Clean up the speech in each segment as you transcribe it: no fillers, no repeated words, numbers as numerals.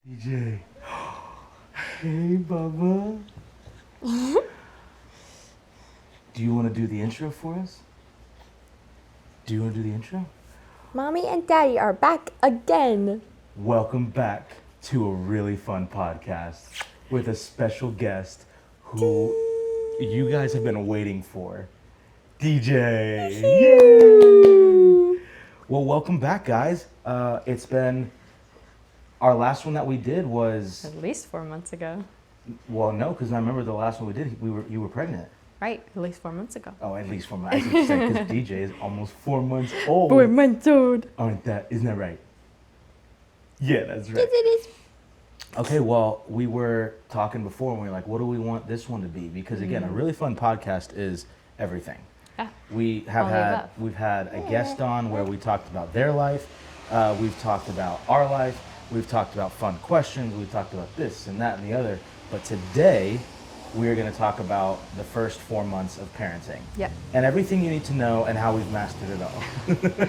DJ. Hey, Bubba. Do you want to do the intro for us? Do you want to do the intro? Mommy and Daddy are back again. Welcome back to a really fun podcast with a special guest who you guys have been waiting for. DJ. Yay! Well, welcome back, guys. It's been... Our last one that we did was... At least 4 months ago. Well, no, because I remember the last one we did, you were pregnant. Right, at least 4 months ago. Oh, at least 4 months. I was saying because DJ is almost 4 months old. 4 months old. Isn't that right? Yeah, that's right. Yes, it is. Okay, well, we were talking before and we were like, what do we want this one to be? Because again, a really fun podcast is everything. Yeah. We've had a guest on where we talked about their life. We've talked about our life. We've talked about fun questions. We've talked about this and that and the other. But today, we're going to talk about the first 4 months of parenting. Yep. And everything you need to know and how we've mastered it all.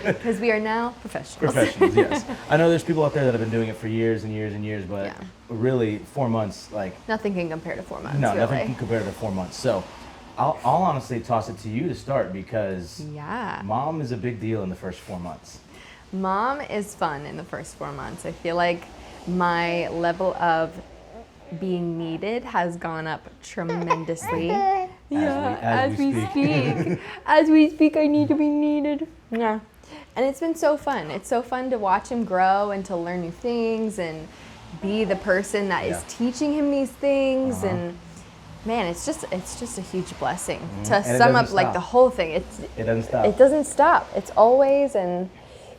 Because we are now professionals. Professionals, yes. I know there's people out there that have been doing it for years and years and years, but really 4 months, like... Nothing can compare to 4 months, No, really. nothing can compare to 4 months. So I'll honestly toss it to you to start because Mom is a big deal in the first 4 months. Mom is fun in the first 4 months. I feel like my level of being needed has gone up tremendously. As we speak. As we speak, I need to be needed. Yeah. And it's been so fun. It's so fun to watch him grow and to learn new things and be the person that is teaching him these things. And man, it's just a huge blessing. To sum up like the whole thing. It doesn't stop. It doesn't stop. It's always, and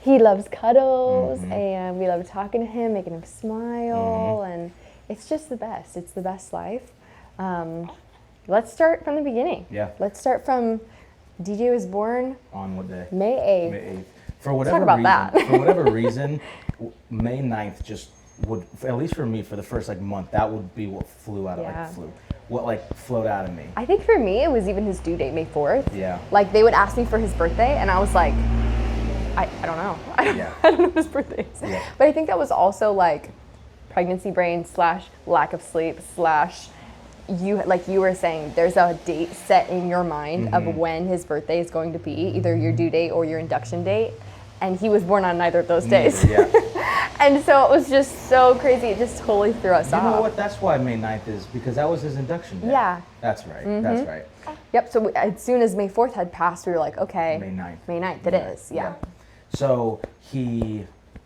he loves cuddles and we love talking to him, making him smile, and it's just the best. It's the best life. Let's start from the beginning. Yeah. Let's start from DJ was born on what day? May 8th. May 8th. For whatever reason, May 9th just would, at least for me, for the first month, that would be what flew out of what flowed out of me. I think for me, it was even his due date, May 4th. Yeah. Like they would ask me for his birthday and I was like, I don't know. I don't know his birthday. Yeah. But I think that was also like pregnancy brain / lack of sleep / you, like you were saying, there's a date set in your mind of when his birthday is going to be, either your due date or your induction date. And he was born on neither of those days. And so it was just so crazy. It just totally threw us off. You know what? That's why May 9th is, because that was his induction day. Yeah. That's right. That's right. Yep. So as soon as May 4th had passed, we were like, okay. May 9th. May 9th it is. Yeah. So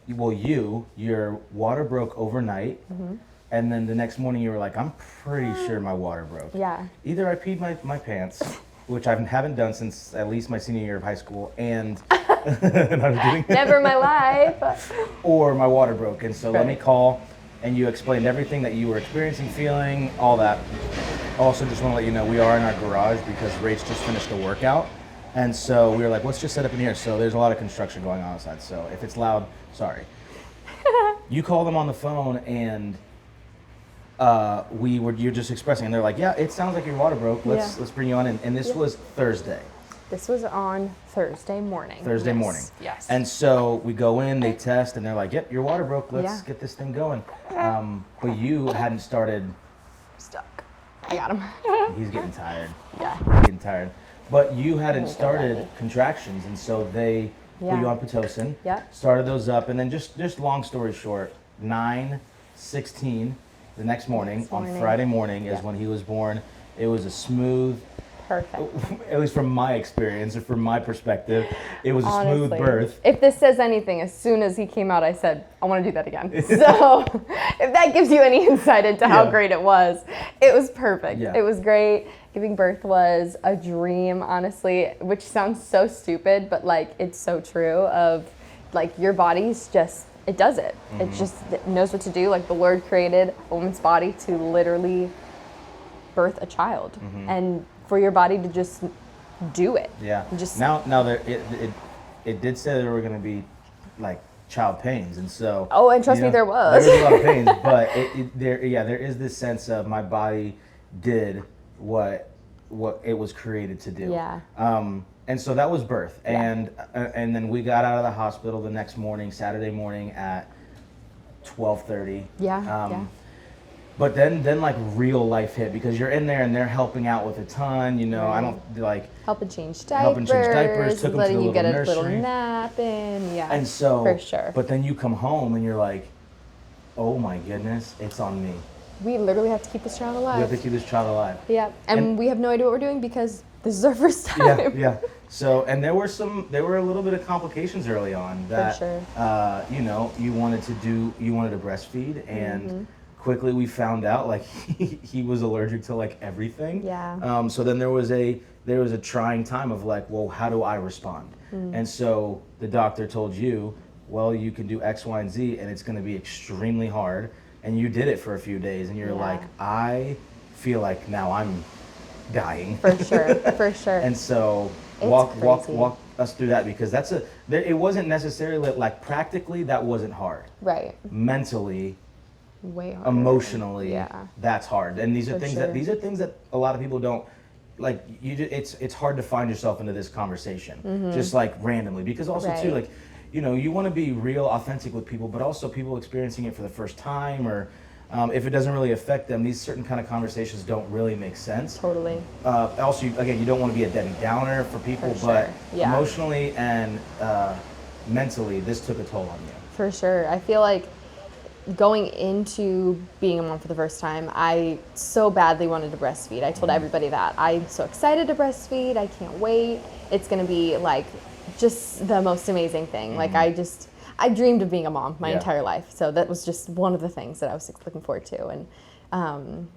your water broke overnight, and then the next morning you were like, I'm pretty sure my water broke. Yeah. Either I peed my pants, which I haven't done since at least my senior year of high school, and never in my life. Or my water broke, and so let me call, and you explained everything that you were experiencing, feeling, all that. Also, just want to let you know we are in our garage because Rach just finished a workout. And so we were like, let's just set up in here. So there's a lot of construction going on outside. So if it's loud, sorry. You call them on the phone and you're just expressing, and they're like, yeah, it sounds like your water broke. Let's bring you on in. And this was Thursday. This was on Thursday morning. Thursday morning. Yes. And so we go in, they test, and they're like, yep, your water broke. Let's get this thing going. But you hadn't started. Stuck. I got him. He's getting tired. Yeah. He's getting tired. But you hadn't started contractions, and so they put you on Pitocin, started those up, and then just long story short, 9/16, the next morning, on Friday morning is when he was born. It was a smooth, perfect. At least from my experience or from my perspective, it was a smooth birth. If this says anything, as soon as he came out, I said, I want to do that again. So if that gives you any insight into how great it was perfect. Yeah. It was great. Giving birth was a dream, honestly, which sounds so stupid, but it's so true of your body's just, it does it. It just knows what to do. Like the Lord created a woman's body to literally birth a child and for your body to just do it. Yeah. Just now there it did say there were going to be child pains, and so and trust me, there was a lot of pains, but there is this sense of my body did what it was created to do. Yeah. And so that was birth, and then we got out of the hospital the next morning, Saturday morning at 12:30. Yeah. But then like real life hit because you're in there and they're helping out with a ton. You know, I don't like helping change diapers, took them letting to the you get a nursery. little nap in. Yeah. And so, for sure. But then you come home and you're like, oh my goodness, it's on me. We literally have to keep this child alive. We have to keep this child alive. Yeah, and we have no idea what we're doing because this is our first time. Yeah. So, and there were a little bit of complications early on that, For sure. you know, you wanted to breastfeed, and quickly we found out like he was allergic to like everything. Yeah. So then there was a trying time of like, well, how do I respond? And so the doctor told you, well, you can do X, Y, and Z, and it's going to be extremely hard. And you did it for a few days, and you're like, I feel like now I'm dying. For sure. And so It's walk us through that, because it wasn't necessarily like practically that wasn't hard. Right. Mentally, way harder. emotionally, that's hard. And these are things that a lot of people don't like. It's hard to find yourself into this conversation just like randomly, because also too, like, you know, you want to be real authentic with people, but also people experiencing it for the first time, or if it doesn't really affect them, these certain kind of conversations don't really make sense. Totally. Also, again, you don't want to be a Debbie Downer for people, but emotionally and mentally, this took a toll on you. For sure. I feel like going into being a mom for the first time, I so badly wanted to breastfeed. I told everybody that. I'm so excited to breastfeed. I can't wait. It's going to be like just the most amazing thing. Like I dreamed of being a mom my entire life. So that was just one of the things that I was looking forward to. And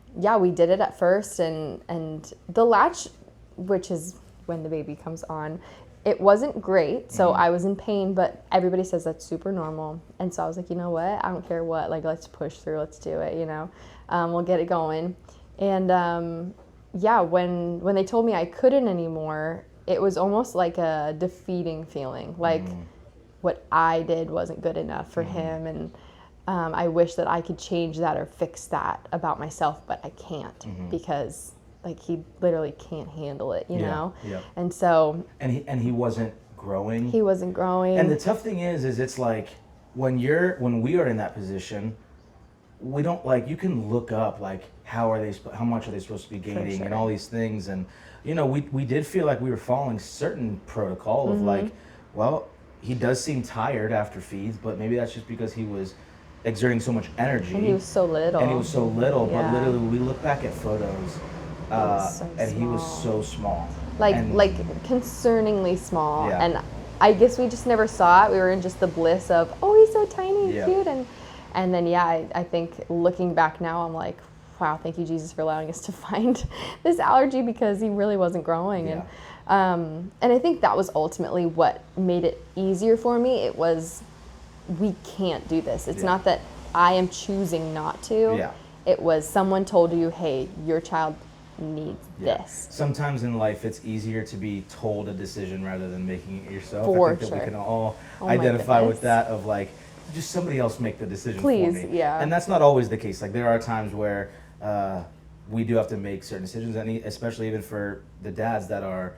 we did it at first, and the latch, which is when the baby comes on, it wasn't great. So I was in pain, but everybody says that's super normal. And so I was like, you know what? I don't care what, like, let's push through, let's do it, you know, we'll get it going. And when they told me I couldn't anymore, it was almost like a defeating feeling, like what I did wasn't good enough for him, and I wish that I could change that or fix that about myself, but I can't because like he literally can't handle it, you know? Yeah. And so... And he wasn't growing. He wasn't growing. And the tough thing is it's like when we are in that position, we don't, like, you can look up like how much are they supposed to be gaining and all these things, and you know, we did feel like we were following certain protocol of like, well, he does seem tired after feeds, but maybe that's just because he was exerting so much energy. And he was so little. But literally we look back at photos he was so small. Like concerningly small. Yeah. And I guess we just never saw it. We were in just the bliss of, oh, he's so tiny and cute. And then, I think looking back now, I'm like, wow, thank you, Jesus, for allowing us to find this allergy, because he really wasn't growing. Yeah. And I think that was ultimately what made it easier for me. It was, we can't do this. It's not that I am choosing not to. Yeah. It was someone told you, hey, your child needs this. Sometimes in life it's easier to be told a decision rather than making it yourself. For I think that we can all Oh identify with that, of like, just somebody else make the decision for me. Yeah. And that's not always the case. Like, there are times where we do have to make certain decisions, and especially even for the dads that are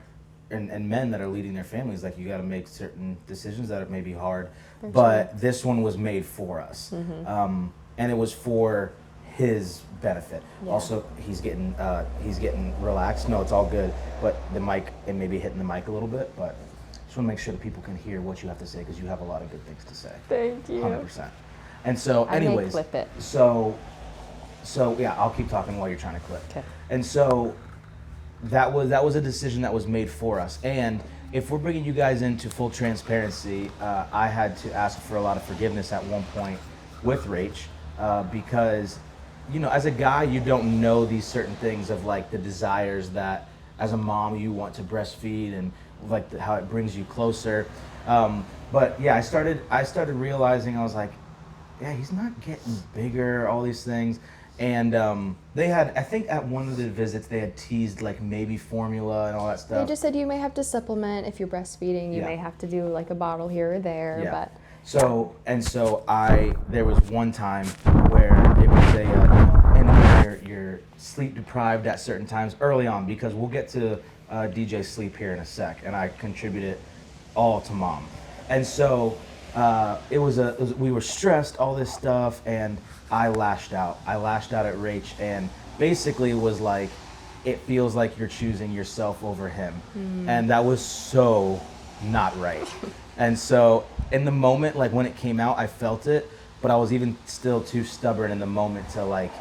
and men that are leading their families, like, you got to make certain decisions that may be hard. But this one was made for us, and it was for his benefit. Also, he's getting relaxed. No, it's all good, but the mic, it may be hitting the mic a little bit, but just want to make sure that people can hear what you have to say, because you have a lot of good things to say. Thank you. 100%. And so, anyways, I may clip it. So yeah, I'll keep talking while you're trying to clip. Okay. And so that was a decision that was made for us. And if we're bringing you guys into full transparency, I had to ask for a lot of forgiveness at one point with Rach, because, you know, as a guy, you don't know these certain things of like the desires that as a mom you want to breastfeed, and like how it brings you closer. But yeah, I started realizing, I was like, yeah, he's not getting bigger, all these things. And they had, I think at one of the visits, they had teased like maybe formula and all that stuff. They just said you may have to supplement if you're breastfeeding. You may have to do like a bottle here or there. Yeah. But there was one time where it was and you're sleep deprived at certain times early on, because we'll get to DJ sleep here in a sec, and I contribute it all to mom. And so we were stressed, all this stuff, and I lashed out. I lashed out at Rach, and basically was like, it feels like you're choosing yourself over him. And that was so not right. And so in the moment, like when it came out, I felt it, but I was even still too stubborn in the moment to like,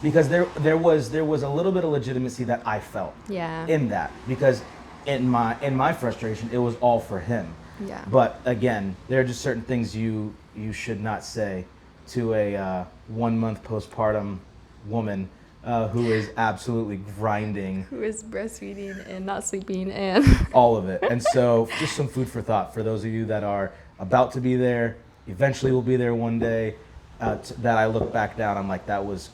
because there was a little bit of legitimacy that I felt in that, because in my frustration, it was all for him. Yeah. But again, there are just certain things you should not say to a 1 month postpartum woman who is absolutely grinding. Who is breastfeeding and not sleeping and all of it. And so just some food for thought for those of you that are about to be there, eventually will be there one day, that I look back down, I'm like, that was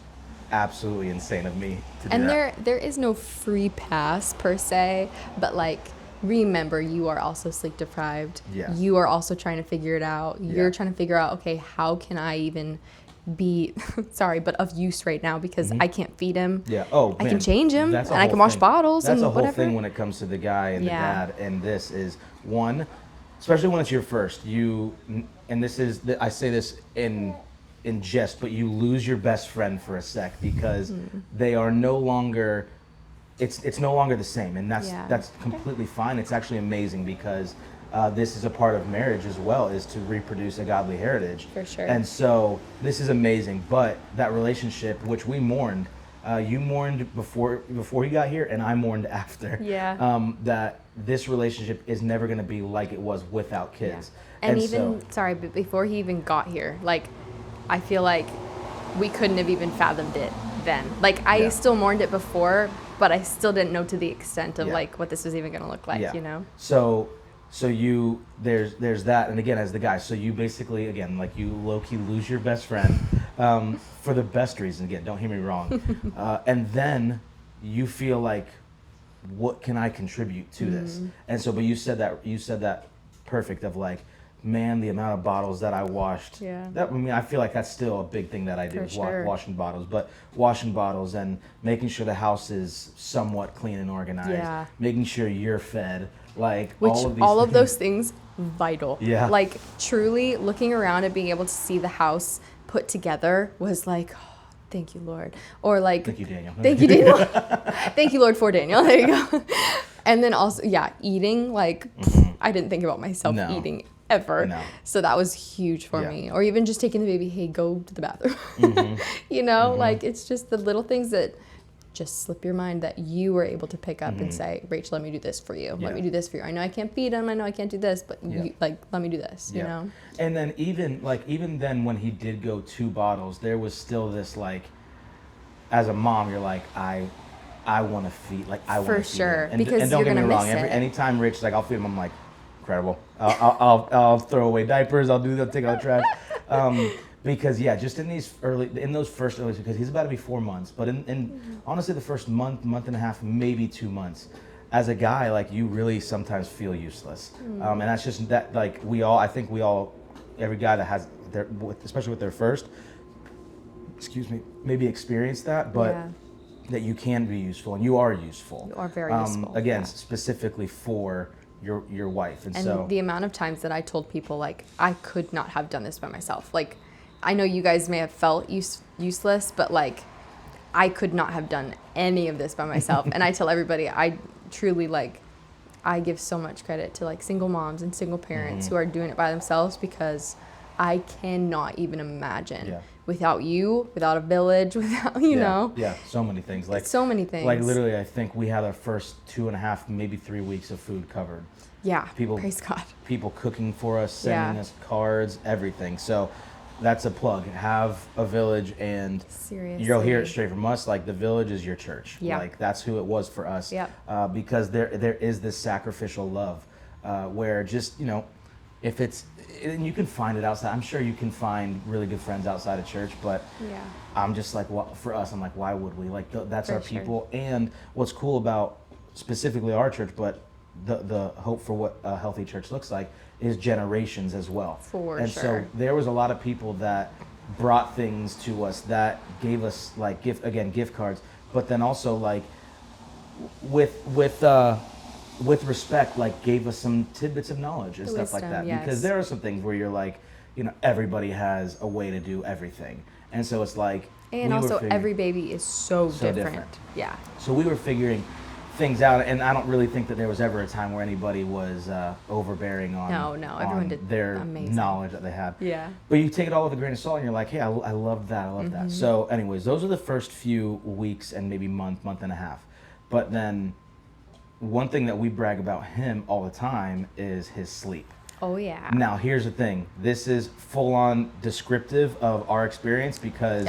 absolutely insane of me to do and that. there is no free pass per se, but like, remember, you are also sleep deprived. Yeah. You are also trying to figure it out. You're trying to figure out, okay, how can I even be sorry, but of use right now, because I can't feed him. Yeah. Oh, I man. can change him, That's a and I whole can wash thing. bottles That's and a whole whatever. thing when it comes to the guy and the Yeah. dad. And this is one, especially when it's your first. And this is I say this in jest, but you lose your best friend for a sec, because they are no longer. It's no longer the same, and that's completely fine. It's actually amazing, because this is a part of marriage as well, is to reproduce a godly heritage. For sure. And so this is amazing. But that relationship, which we mourned, you mourned before he got here, and I mourned after. Yeah. That this relationship is never going to be like it was without kids. Yeah. And even but before he even got here, like, I feel like we couldn't have even fathomed it then. Like, I still mourned it before, but I still didn't know to the extent of like what this was even going to look like, you know? So you, there's that. And again, as the guy, so you basically, again, like, you low-key lose your best friend for the best reason. Again, don't hear me wrong. And then you feel like, what can I contribute to this? And so, but you said that perfect, of like, man, the amount of bottles that I washed. Yeah. That, I mean, I feel like that's still a big thing that I do, For is sure. washing bottles. But washing bottles and making sure the house is somewhat clean and organized. Yeah. Making sure you're fed. Like, Which all of these of things. those things, vital. Yeah. Like, truly looking around and being able to see the house put together was like, oh, thank you, Lord. Or like, Thank you, Daniel. Thank you, Daniel. Thank you, Lord, for Daniel. There you go. And then also, eating, like, I didn't think about myself eating ever. No. So that was huge for me. Or even just taking the baby, hey, go to the bathroom. You know, like, it's just the little things that just slip your mind that you were able to pick up and say, Rachel, let me do this for you. Let me do this for you. I know I can't feed him. I know I can't do this, but you, like, let me do this, you know? And then even then when he did go 2 bottles, there was still this, like, as a mom, you're like, I want to feed, like, I want to feed For sure, him. because and don't you're get me gonna wrong, miss it. anytime Rich is like, I'll feed him, I'm like, incredible. I'll throw away diapers. I'll take out the trash. Because just in those first early, because he's about to be 4 months, but in honestly the first month and a half, maybe 2 months, as a guy, like, you really sometimes feel useless. And that's just that, like, I think every guy that has especially with their first, maybe experienced that, but that you can be useful, and you are useful. You are very useful. Again, specifically for your wife. And so the amount of times that I told people, like, I could not have done this by myself. Like, I know you guys may have felt useless, but, like, I could not have done any of this by myself. And I tell everybody, I truly, like, I give so much credit to, like, single moms and single parents who are doing it by themselves, because I cannot even imagine without you, without a village, without, you know. Yeah, so many things. Like, so many things. Like, literally, I think we had our first 2.5, maybe 3 weeks of food covered. Yeah, praise God. People cooking for us, sending us cards, everything. So that's a plug. Have a village, and Seriously. you'll hear it straight from us. Like, the village is your church. Yeah. Like, that's who it was for us. Yeah. Because there is this sacrificial love where just, you know, if it's, and you can find it outside. I'm sure you can find really good friends outside of church, but I'm just like, well, for us, I'm like, why would we? Like, that's our people. And what's cool about specifically our church, but the hope for what a healthy church looks like, is generations as well. And so there was a lot of people that brought things to us that gave us, like, gift cards, but then also, like, with with respect, like gave us some tidbits of knowledge and stuff like that. Yes. Because there are some things where you're like, you know, everybody has a way to do everything. And so it's like, and also every baby is so different. Yeah. So we were figuring things out, and I don't really think that there was ever a time where anybody was overbearing on, everyone did their amazing knowledge that they had. Yeah. But you take it all with a grain of salt, and you're like, hey, I love that, I love that. So anyways, those are the first few weeks and maybe month and a half. But then one thing that we brag about him all the time is his sleep. Oh yeah. Now here's the thing. This is full on descriptive of our experience because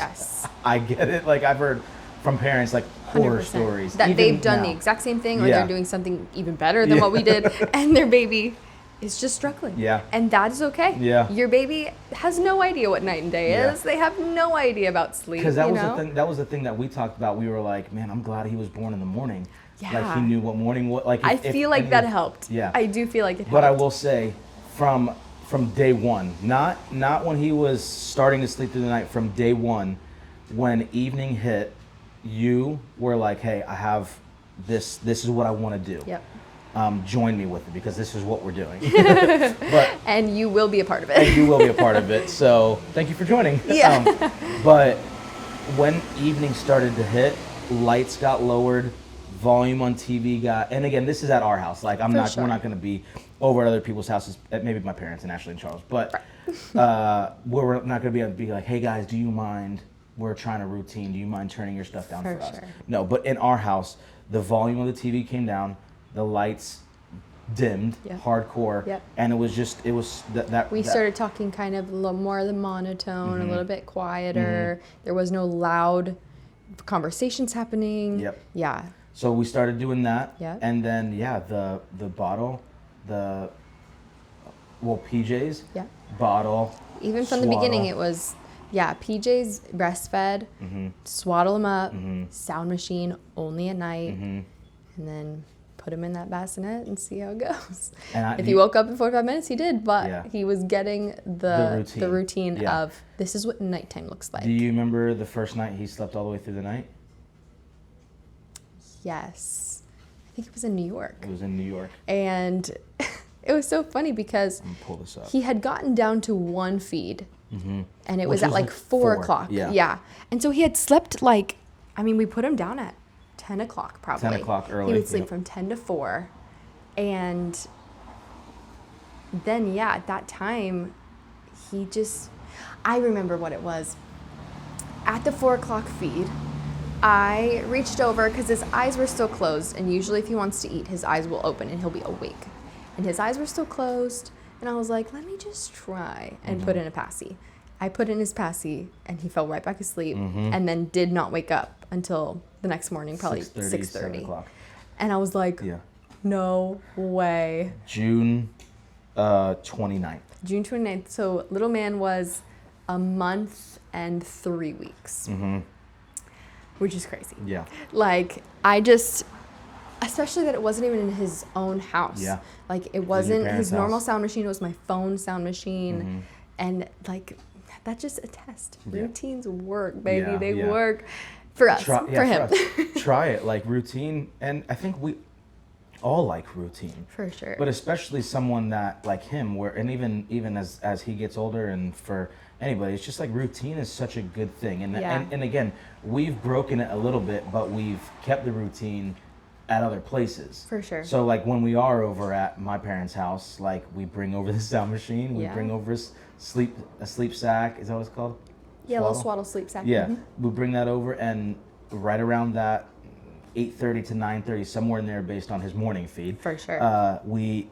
I get it. Like I've heard from parents like horror 100%. stories. That they've done the exact same thing or they're doing something even better than what we did and their baby is just struggling. Yeah. And that is okay. Yeah. Your baby has no idea what night and day is. They have no idea about sleep. Because that was the thing. That was the thing that we talked about. We were like, man, I'm glad he was born in the morning. Yeah. Like he knew what morning was. Like I feel like that helped. Yeah. I do feel like it helped. But I will say, from day one, not when he was starting to sleep through the night. From day one, when evening hit, you were like, hey, I have this. This is what I want to do. Yep. Join me with it because this is what we're doing. And you will be a part of it. And you will be a part of it. So thank you for joining. Yeah. But when evening started to hit, lights got lowered, volume on TV got, and again, this is at our house. Like we're not going to be over at other people's houses, maybe my parents and Ashley and Charles, but we're not going to be like, hey guys, do you mind? We're trying a routine. Do you mind turning your stuff down for us? No, but in our house, the volume of the TV came down, the lights dimmed, hardcore, and it was that. We started talking kind of a little more of the monotone, a little bit quieter. There was no loud conversations happening. Yep. Yeah. So we started doing that, and then the bottle, PJs, bottle. Even from the beginning, it was PJs breastfed, swaddle them up, sound machine only at night, and then put him in that bassinet and see how it goes. And if he woke up in 45 minutes, he did, but he was getting the routine of this is what nighttime looks like. Do you remember the first night he slept all the way through the night? Yes. I think it was in New York. It was in New York. And it was so funny because pull this up. He had gotten down to one feed, and it was at like 4 o'clock. Yeah. And so he had slept we put him down at 10 o'clock probably. 10 o'clock early. He would sleep from 10 to 4. And then, at that time, I remember what it was. At the 4 o'clock feed, I reached over because his eyes were still closed. And usually if he wants to eat, his eyes will open and he'll be awake. And his eyes were still closed. And I was like, let me just try and put in a passy. I put in his passy and he fell right back asleep and then did not wake up until the next morning, probably 6:30. And I was like, no way. June 29th. June 29th. So little man was a month and 3 weeks, which is crazy. Yeah. Especially that it wasn't even in his own house. Yeah. It wasn't his normal sound machine. It was my phone sound machine. And that's just a test. Yeah. Routines work, baby. They work for us, for him. For us. Try it, routine. And I think we all like routine. For sure. But especially someone that like him, and even as he gets older, and for anybody, it's just routine is such a good thing. And again, we've broken it a little bit, but we've kept the routine at other places. For sure. So when we are over at my parents' house, we bring over the sound machine, we bring over a sleep sack, is that what it's called? Yeah, a little swaddle sleep sack. Yeah, we bring that over, and right around that 8:30 to 9:30, somewhere in there, based on his morning feed. For sure. We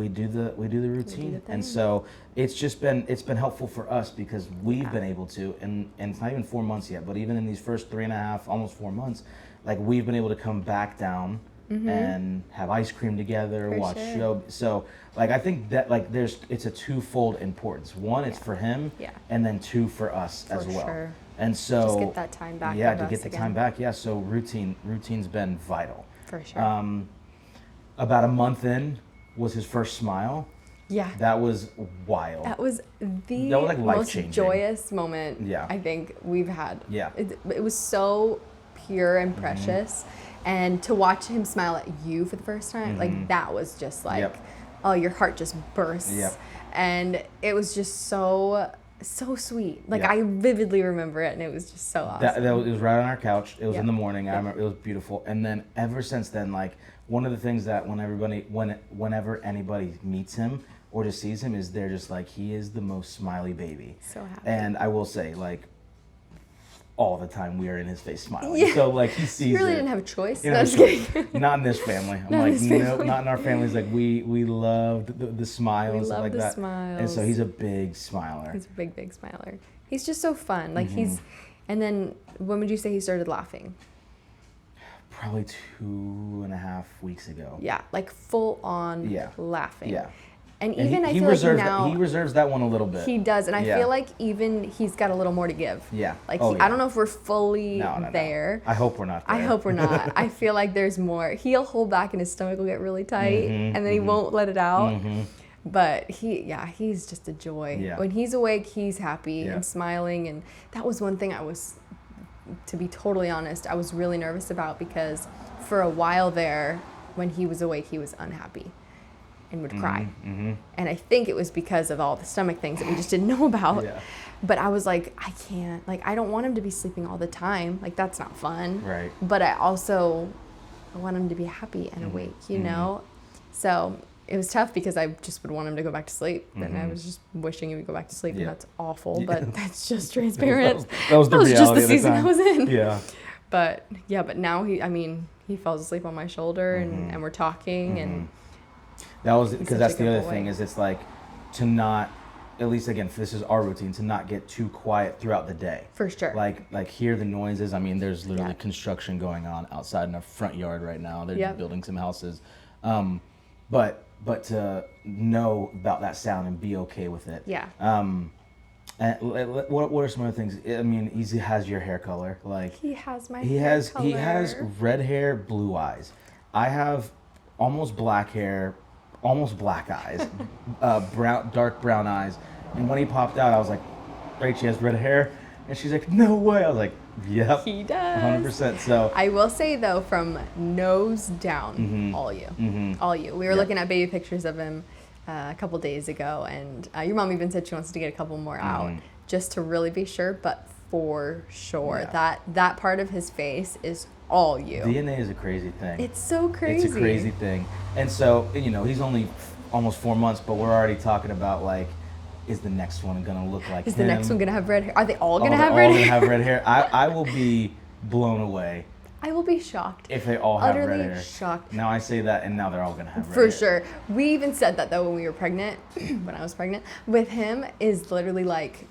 do the routine, and so it's been helpful for us because we've been able to, and it's not even 4 months yet, but even in these first 3.5, almost 4 months, we've been able to come back down and have ice cream together, watch show. So I think that it's a twofold importance. One, it's for him, and then two, for us as well. Sure. And so just get that time back. Yeah, to get the time back. Yeah, so routine's been vital. For sure. About a month in was his first smile. Yeah. That was wild. That was the most joyous moment I think we've had. Yeah. It was so pure and precious. And to watch him smile at you for the first time, like that was just like, oh, your heart just bursts. And it was just so sweet. Like I vividly remember it, and it was just so awesome. It was right on our couch. It was in the morning. I remember it was beautiful. And then ever since then, like one of the things that whenever anybody meets him or just sees him is they're just like, he is the most smiley baby. So happy. And I will say, like, all the time we are in his face smiling. So like he sees you really it. Didn't have a choice. You know, not in this family. I'm like, no, not in our families. Like we loved the smiles and stuff like that. Smiles. And so he's a big smiler. He's a big smiler. He's just so fun. Like and then when would you say he started laughing? Probably 2.5 weeks ago. Yeah, like full on laughing. Yeah. And even I feel like now he reserves that one a little bit. He does, and I feel like even he's got a little more to give. Yeah. Like I don't know if we're fully there. I hope we're not there. I hope we're not. I feel like there's more. He'll hold back, and his stomach will get really tight, and then he won't let it out. But he's just a joy. Yeah. When he's awake, he's happy and smiling, and that was one thing I was, to be totally honest, I was really nervous about, because for a while there, when he was awake, he was unhappy and would cry. And I think it was because of all the stomach things that we just didn't know about. But I was like, I can't, like, I don't want him to be sleeping all the time. Like, that's not fun. Right. But I want him to be happy and awake, you know? So it was tough, because I just would want him to go back to sleep. And I was just wishing he would go back to sleep. And that's awful, but that's just transparent. that was the reality just the of season time. I was in. Yeah. But now he falls asleep on my shoulder, and we're talking, and that was because that's the other way. thing, is it's like to not, at least again, this is our routine, to not get too quiet throughout the day. For sure. Like hear the noises. I mean, there's literally construction going on outside in our front yard right now. They're building some houses, but to know about that sound and be okay with it. Yeah. And what are some other things? I mean, he has your hair color. Like he has my he hair has color. he has red hair, blue eyes. I have almost black hair, almost black eyes, dark brown eyes. And when he popped out, I was like, "Rach, she has red hair," and she's like, "No way!" I was like, "Yep, he does, 100%." So I will say though, from nose down, all you. We were looking at baby pictures of him a couple days ago, and your mom even said she wants to get a couple more out just to really be sure. But for sure, that part of his face is all you. DNA is a crazy thing. It's so crazy. It's a crazy thing. And so, you know, he's only almost 4 months, but we're already talking about, like, is the next one gonna look like him? Is the next one gonna have red hair? Are they all gonna have red hair? All gonna have red hair. I will be blown away. I will be shocked. If they all have red hair. Utterly shocked. Now I say that, and now they're all gonna have red For hair. sure. We even said that though when we were pregnant, when I was pregnant, with him is literally like,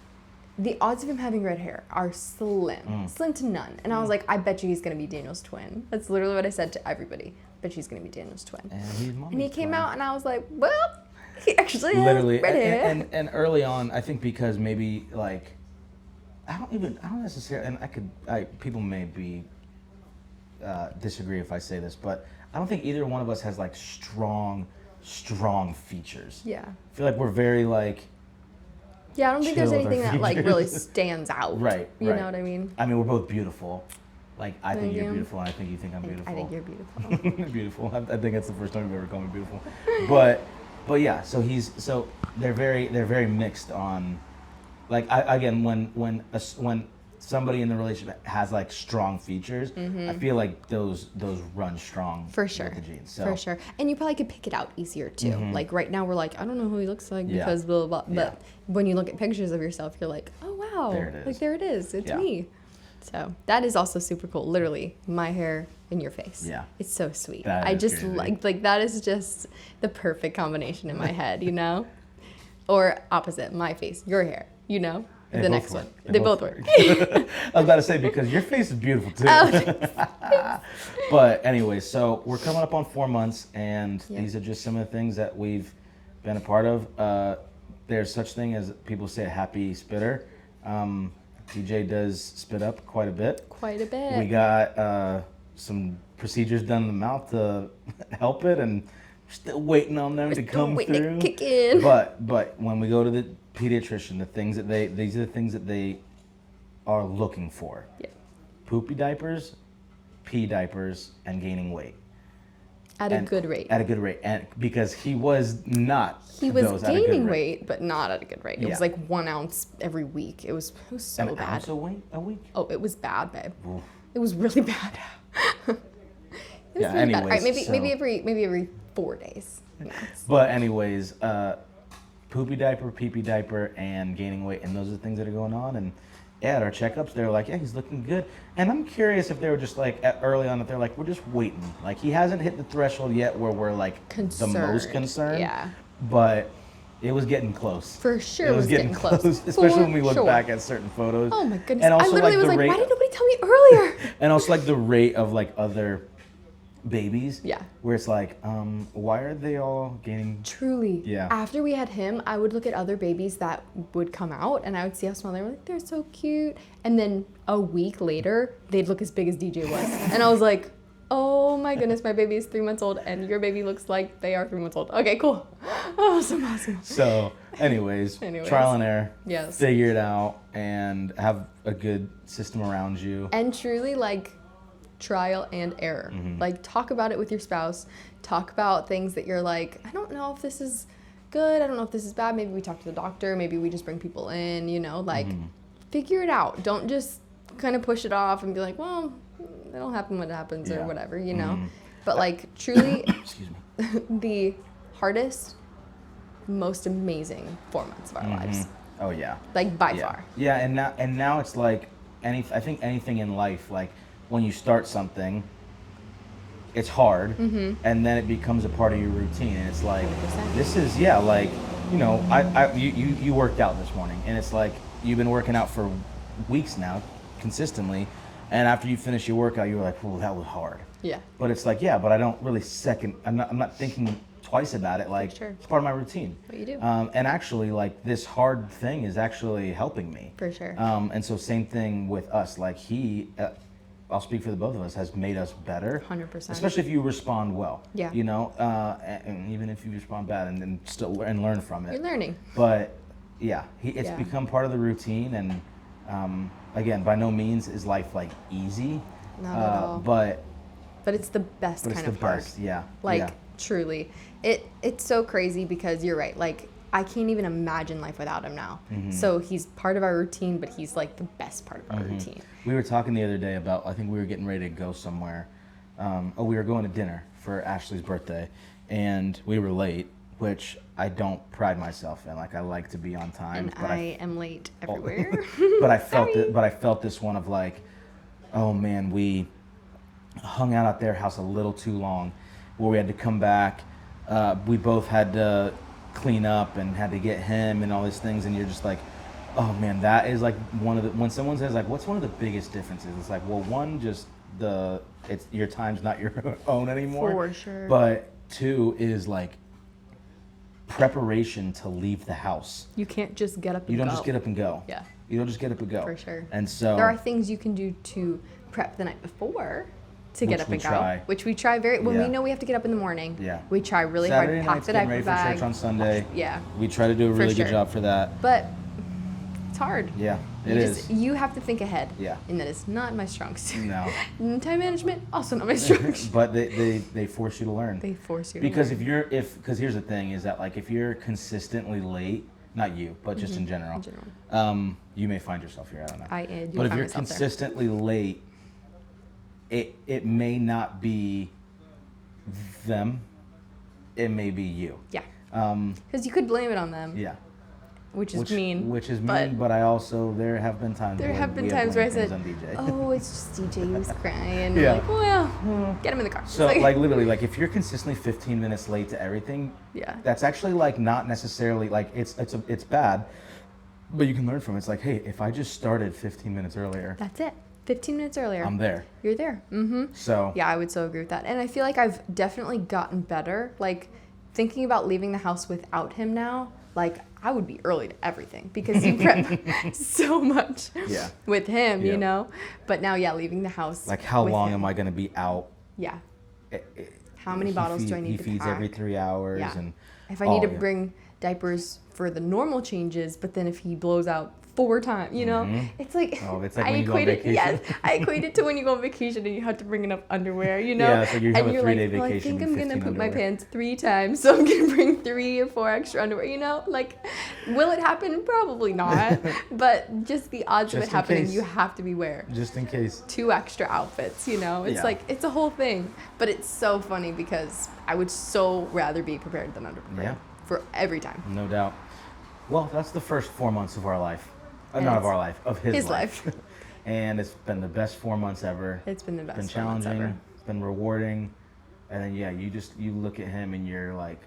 the odds of him having red hair are slim to none. And I was like, I bet you he's gonna be Daniel's twin. That's literally what I said to everybody. I bet you he's gonna be Daniel's twin. And he came out, and I was like, well, he actually has literally red hair. and early on, I think because maybe like, I don't necessarily, and people may be disagree if I say this, but I don't think either one of us has like strong features. Yeah. I feel like we're very like. Yeah, I don't think there's chill with our anything that like features. really stands out. Right. You know what I mean? I mean, we're both beautiful. Like, I think Thank you're you. beautiful, and I think you think I'm beautiful. I think you're beautiful. Beautiful. I think that's the first time you've ever called me beautiful. But yeah. So they're very mixed on, like, again, when somebody in the relationship has like strong features, I feel like those run strong For sure. with the genes. So. For sure. And you probably could pick it out easier too. Like right now we're like, I don't know who he looks like because blah, blah, blah. But when you look at pictures of yourself, you're like, oh wow. There it is. Like there it is. It's me. So that is also super cool. Literally my hair in your face. Yeah. It's so sweet. That I is just crazy. like that is just the perfect combination in my head, you know? Or opposite, my face, your hair, you know? The next one. They both work. I was about to say, because your face is beautiful too. Oh, but anyway, so we're coming up on 4 months, and these are just some of the things that we've been a part of. There's such thing as, people say, a happy spitter. TJ does spit up quite a bit. Quite a bit. We got some procedures done in the mouth to help it, and we're still waiting on them to come waiting through. to kick in. But when we go to the pediatrician, these are the things that they are looking for. Yeah. Poopy diapers pee diapers and gaining weight. At a good rate. At a good rate. And because he was not He was gaining weight, but not at a good rate. It was like 1 ounce every week. It was so An bad. ounce a week? Oh, it was bad, babe. Oof. It was really bad. It was Yeah, really bad. anyways, All right, so- maybe every 4 days. max. But anyways, poopy diaper, pee-pee diaper, and gaining weight, and those are the things that are going on. And yeah, at our checkups, they're like, yeah, he's looking good. And I'm curious if they were just like early on that they're like, we're just waiting. Like he hasn't hit the threshold yet where we're like the most concerned. Yeah. But it was getting close. For sure, it was getting close. Especially when we look sure. back at certain photos. Oh my goodness! And also I literally was like, rate, why did nobody tell me earlier? and also like the rate of like other babies. Yeah. Where it's like, why are they all gaining? Truly. Yeah. After we had him, I would look at other babies that would come out, and I would see how small they were. Like, they're so cute. And then a week later, they'd look as big as DJ was, and I was like, oh my goodness, my baby is 3 months old, and your baby looks like they are 3 months old. Okay, cool. Awesome. So, anyways, trial and error. Yes. Figure it out and have a good system around you. And truly, like, trial and error. Mm-hmm. Like, talk about it with your spouse. Talk about things that you're like, I don't know if this is good. I don't know if this is bad. Maybe we talk to the doctor. Maybe we just bring people in, like, figure it out. Don't just kind of push it off and be like, well, it'll happen when it happens or whatever, But, like, truly, Excuse me. the hardest, most amazing 4 months of our lives. Oh yeah. Like, by Yeah. far. Yeah, and now it's like I think anything in life, like when you start something, it's hard, and then it becomes a part of your routine, and it's like 100%. this is like you worked out this morning, and it's like you've been working out for weeks now, consistently, and after you finish your workout, you're like, "Oh, that was hard." Yeah. But it's like, but I don't really I'm not thinking twice about it. Like sure. it's part of my routine. What you do. And actually, like this hard thing is actually helping me. For sure. And so same thing with us. Like I'll speak for the both of us, has made us better. 100%. Especially if you respond well. Yeah. And even if you respond bad and still learn from it. You're learning. But yeah, it's become part of the routine. And again, by no means is life like easy. Not at all. But it's the best it's kind the of hard. best. Yeah. Like, yeah. truly. It's so crazy because you're right. Like, I can't even imagine life without him now. So he's part of our routine, but he's like the best part of our routine. We were talking the other day about, I think we were getting ready to go somewhere. We were going to dinner for Ashley's birthday, and we were late, which I don't pride myself in. Like, I like to be on time. And I am late everywhere. But I felt this one of like, oh man, we hung out at their house a little too long, where we had to come back. We both had to clean up and had to get him and all these things, and you're just like, oh man, that is like one of the, when someone says like, what's one of the biggest differences? It's like, well, one, just it's your time's not your own anymore. For sure. But two is like preparation to leave the house. You can't just get up and go. You don't just get up and go. Yeah. You don't just get up and go. For sure. And so there are things you can do to prep the night before to get up and go. Which we try when we know we have to get up in the morning. Yeah. We try really Saturday hard, pack nights, the getting diaper ready for bag. church on Sunday. Yeah. We try to do a really sure. good job for that. But it's hard. Yeah, it is. You have to think ahead. Yeah. And that is not my strong suit. No. Time management, also not my strong suit. But they force you to learn. They force you to because learn. because here's the thing is that like if you're consistently late, not you, but just in general, you may find yourself here. I don't know. But if you're consistently late, it may not be them, it may be you. Yeah. Because you could blame it on them. Yeah. Which is mean. Which is mean, but I also, there have been times where I said, oh, it's just DJ, he was crying. Yeah. Like, well, get him in the car. So like literally, like if you're consistently 15 minutes late to everything, that's actually like not necessarily like it's bad, but you can learn from it. It's like, hey, if I just started 15 minutes earlier. That's it. 15 minutes earlier. I'm there. You're there. Mm-hmm. So. Yeah, I would so agree with that. And I feel like I've definitely gotten better. Like thinking about leaving the house without him now, like I would be early to everything because you prep so much with him, But now, leaving the house. Like how long am I going to be out? Yeah. How many bottles do I need to pack? He feeds every 3 hours. Yeah. And if I need to bring diapers for the normal changes, but then if he blows out 4 times, you know? It's like, it's like when you go on vacation. Yes, I equate it to when you go on vacation and you have to bring enough underwear, you know? Yeah, it's like you have and a 3-day vacation. Well, I think I'm going to poop my underwear. pants 3 times, so I'm going to bring 3 or 4 extra underwear, you know? Like, will it happen? Probably not. But just the odds of it happening, you have to beware. Just in case. 2 extra outfits, you know? It's like, it's a whole thing. But it's so funny because I would so rather be prepared than underprepared. Yeah. For every time. No doubt. Well, that's the first 4 months of our life. Not of our life, of his life. And it's been the best 4 months ever. It's been the best. It's been challenging. It's been rewarding. And then, you look at him and you're like,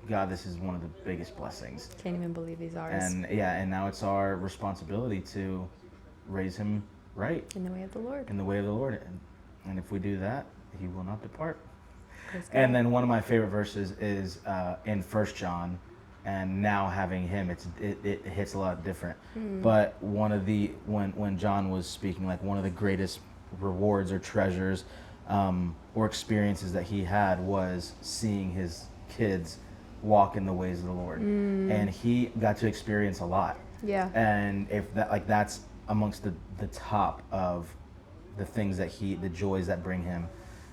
God, this is one of the biggest blessings. Can't even believe he's ours. And now it's our responsibility to raise him right. In the way of the Lord. In the way of the Lord. And if we do that, he will not depart. And then one of my favorite verses is in 1 John, and now having him, it hits a lot different. But when John was speaking, like one of the greatest rewards or treasures or experiences that he had was seeing his kids walk in the ways of the Lord, and he got to experience a lot. Yeah. And if that's amongst the top of the things that the joys that bring him.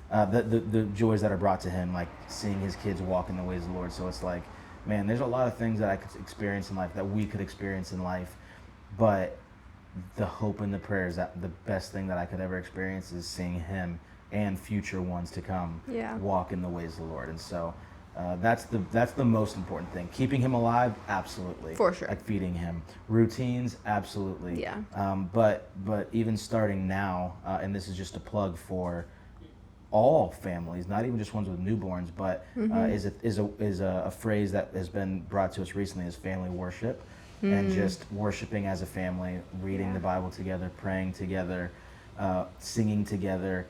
The joys that are brought to him, like seeing his kids walk in the ways of the Lord. So it's like, man, there's a lot of things that I could experience in life, that we could experience in life, but the hope and the prayers, that the best thing that I could ever experience is seeing him and future ones to come walk in the ways of the Lord. And so that's the most important thing. Keeping him alive, absolutely. For sure. Like feeding him. Routines, absolutely. Yeah. But even starting now, and this is just a plug for all families, not even just ones with newborns, but is a phrase that has been brought to us recently, is family worship, and just worshiping as a family, reading the Bible together, praying together, singing together,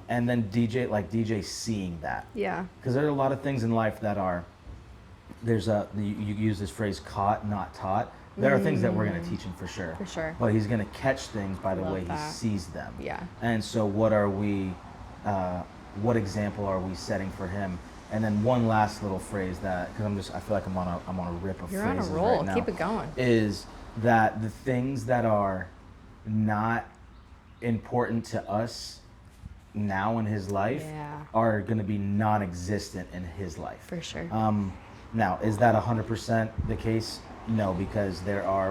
and then DJ seeing that. Yeah. Because there are a lot of things in life that are, you use this phrase, caught, not taught. There are things that we're going to teach him for sure. For sure. But he's going to catch things by the way that. he sees them. Yeah. And so what example are we setting for him? And then one last little phrase because I feel like I'm on a rip of You're phrases on a roll. right now. Keep it going. Is that the things that are not important to us now in his life are going to be non-existent in his life. For sure. Now, is that 100% the case? No, because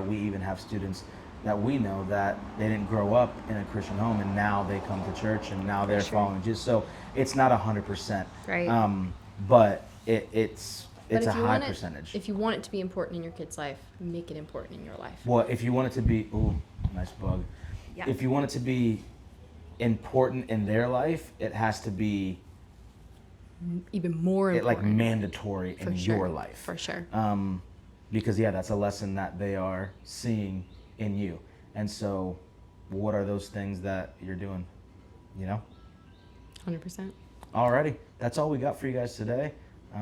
we even have students that we know that they didn't grow up in a Christian home, and now they come to church, and now they're following Jesus. So it's not 100%. Right. But it's a high percentage. If you want it to be important in your kid's life, make it important in your life. Well, if you want it to be, nice bug. Yeah. If you want it to be important in their life, it has to be even more important. Mandatory in your life. For sure. Because that's a lesson that they are seeing in you. And so what are those things that you're doing? 100%. Alrighty, that's all we got for you guys today.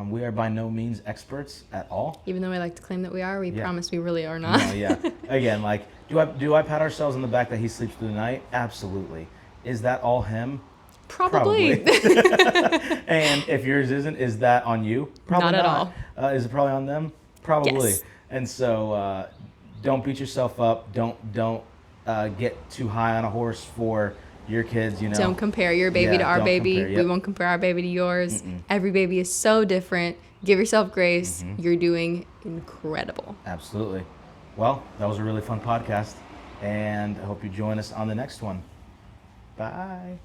We are by no means experts at all. Even though we like to claim that we are, we promise we really are not. No, Again, do I pat ourselves on the back that he sleeps through the night? Absolutely. Is that all him? Probably. And if yours isn't, is that on you? Probably not at all. Is it probably on them? Probably. Yes. And so don't beat yourself up. Don't get too high on a horse for your kids. Don't compare your baby to our baby. We won't compare our baby to yours. Every baby is so different. Give yourself grace. You're doing incredible. Absolutely. Well, that was a really fun podcast, and I hope you join us on the next one. Bye.